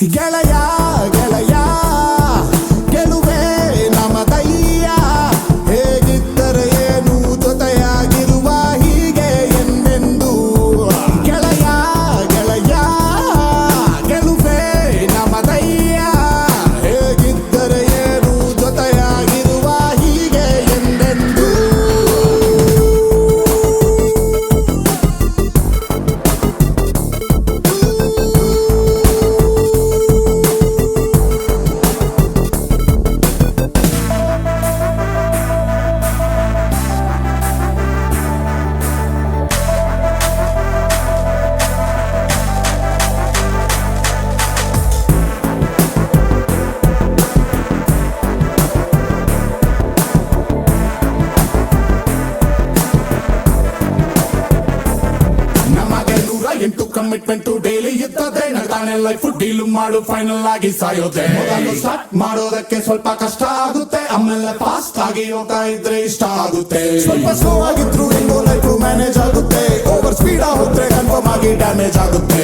ಗೆಳೆಯ ಗೆಳೆಯ ಗೆಲುವೆ ನಮದಯ್ಯ ಹೇಗಿದ್ದರೆ ಏನು ಜೊತೆಯಾಗಿರುವ ಹೀಗೆ ಎಂದೆಂದು ಗೆಳೆಯ ಗೆಳೆಯ ಗೆಲುವೆ ನಮದಯ್ಯ ಹೇಗಿದ್ದರೆ ಏನು ಜೊತೆಯಾಗಿರುವ ಹೀಗೆ ಎಂದೆಂದು ಎಂಟು ಕಮಿಟ್ಮೆಂಟು ಡೈಲಿ ಇರ್ತದೆ ನಗಾನೆ ಲೈಫ್ ಡೀಲು ಮಾಡು ಫೈನಲ್ ಆಗಿ ಸಾಯೋದೆ ಮೊದಲು ಸ್ಟಾರ್ಟ್ ಮಾಡೋದಕ್ಕೆ ಸ್ವಲ್ಪ ಕಷ್ಟ ಆಗುತ್ತೆ ಆಮೇಲೆ ಫಾಸ್ಟ್ ಆಗಿ ಹೋಗ್ತಾ ಇದ್ರೆ ಇಷ್ಟ ಆಗುತ್ತೆ ಸ್ವಲ್ಪ ಸ್ಲೋ ಆಗಿದ್ರು ಹೆಂಗೋ ಲೈಫ್ ಮ್ಯಾನೇಜ್ ಆಗುತ್ತೆ ಓವರ್ ಸ್ಪೀಡ್ ಹೋದ್ರೆ ಕನ್ಫರ್ಮ್ ಆಗಿ ಡ್ಯಾಮೇಜ್ ಆಗುತ್ತೆ